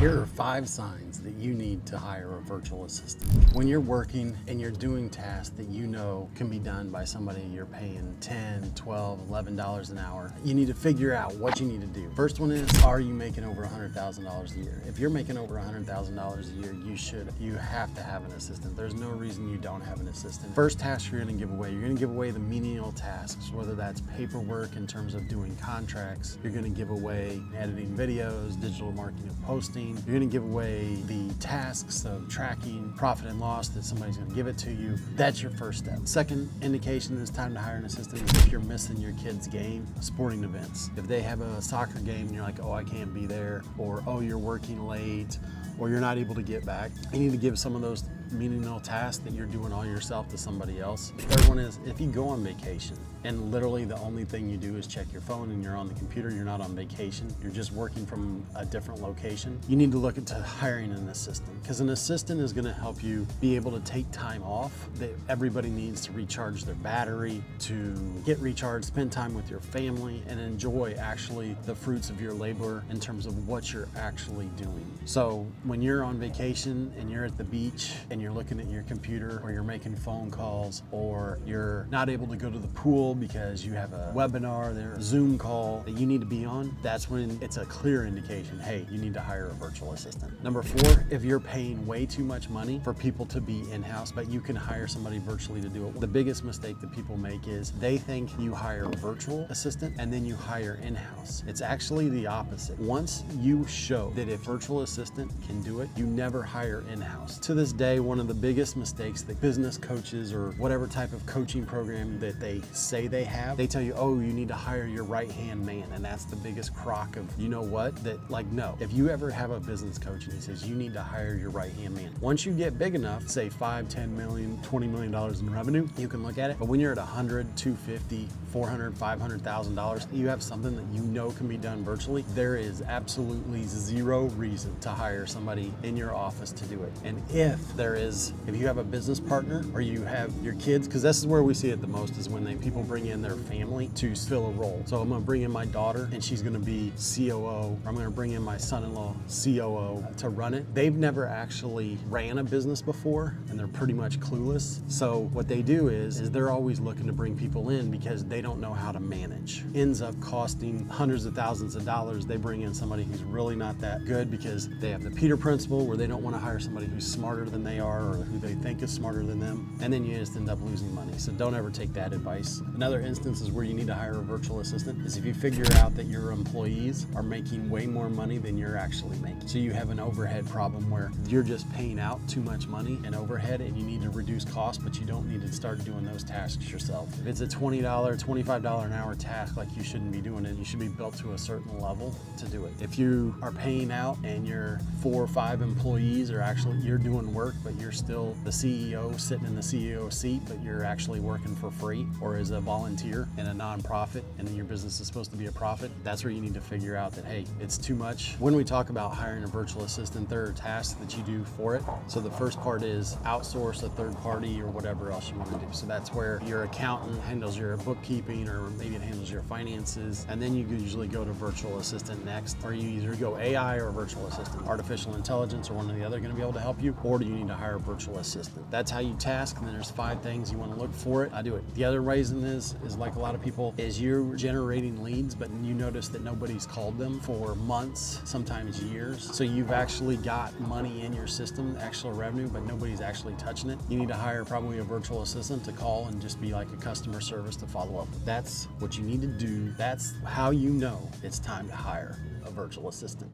Here are 5 signs that you need to hire a virtual assistant. When you're working and you're doing tasks that you know can be done by somebody you're paying $10, $12, $11 an hour, you need to figure out what you need to do. First one is, are you making over $100,000 a year? If you're making over $100,000 a year, you have to have an assistant. There's no reason you don't have an assistant. First task you're gonna give away, you're gonna give away the menial tasks, whether that's paperwork in terms of doing contracts, you're gonna give away editing videos, digital marketing and posting, you're gonna give away the tasks of tracking profit and loss that somebody's gonna give it to you. That's your first step. Second indication it's time to hire an assistant is if you're missing your kid's game, sporting events. If they have a soccer game and you're like, oh, I can't be there, or oh, you're working late, or you're not able to get back, you need to give some of those menial tasks that you're doing all yourself to somebody else. Third one is if you go on vacation and literally the only thing you do is check your phone and you're on the computer, you're not on vacation, you're just working from a different location, you need to look into hiring an assistant, because an assistant is going to help you be able to take time off that everybody needs to recharge their battery, to get recharged, spend time with your family, and enjoy actually the fruits of your labor in terms of what you're actually doing. So when you're on vacation and you're at the beach and you're looking at your computer, or you're making phone calls, or you're not able to go to the pool because you have a webinar or a Zoom call that you need to be on, that's when it's a clear indication, hey, you need to hire a virtual assistant. Number 4, if you're paying way too much money for people to be in-house, but you can hire somebody virtually to do it. The biggest mistake that people make is they think you hire a virtual assistant and then you hire in-house. It's actually the opposite. Once you show that a virtual assistant can do it, you never hire in-house. To this day, one of the biggest mistakes that business coaches or whatever type of coaching program that they say they have, they tell you, oh, you need to hire your right-hand man. And that's the biggest crock of, you know what, that like, no. If you ever have a business coach and he says you need to hire your right-hand man, once you get big enough, say 5, 10 million, $20 million in revenue, you can look at it. But when you're at 100, 250, 400, $500,000, you have something that you know can be done virtually, there is absolutely zero reason to hire somebody in your office to do it. And if you have a business partner or you have your kids, because this is where we see it the most, is when people bring in their family to fill a role. So I'm gonna bring in my daughter and she's gonna be COO, or I'm gonna bring in my son-in-law, COO, to run it. They've never actually ran a business before and they're pretty much clueless. So what they do is they're always looking to bring people in because they don't know how to manage. Ends up costing hundreds of thousands of dollars. They bring in somebody who's really not that good because they have the Peter principle, where they don't want to hire somebody who's smarter than they are or who they think is smarter than them, and then you just end up losing money. So don't ever take that advice. Another instance is where you need to hire a virtual assistant is if you figure out that your employees are making way more money than you're actually making. So you have an overhead problem where you're just paying out too much money in overhead and you need to reduce costs, but you don't need to start doing those tasks yourself. If it's a $20, $25 an hour task, like, you shouldn't be doing it. You should be built to a certain level to do it. If you are paying out and your 4 or 5 employees are actually, you're doing work, but you're still the CEO sitting in the CEO seat, but you're actually working for free or as a volunteer in a nonprofit, and then your business is supposed to be a profit, that's where you need to figure out that, hey, it's too much. When we talk about hiring a virtual assistant, there are tasks that you do for it. So the first part is outsource a third party or whatever else you want to do. So that's where your accountant handles your bookkeeping, or maybe it handles your finances, and then you usually go to virtual assistant next, or you either go AI or virtual assistant. Artificial intelligence or one or the other are going to be able to help you, or do you need to hire a virtual assistant? That's how you task, and then there's 5 things you want to look for it. I do it. The other reason is like a lot of people, is you're generating leads, but you notice that nobody's called them for months, sometimes years. So you've actually got money in your system, actual revenue, but nobody's actually touching it. You need to hire probably a virtual assistant to call and just be like a customer service to follow up. That's what you need to do. That's how you know it's time to hire a virtual assistant.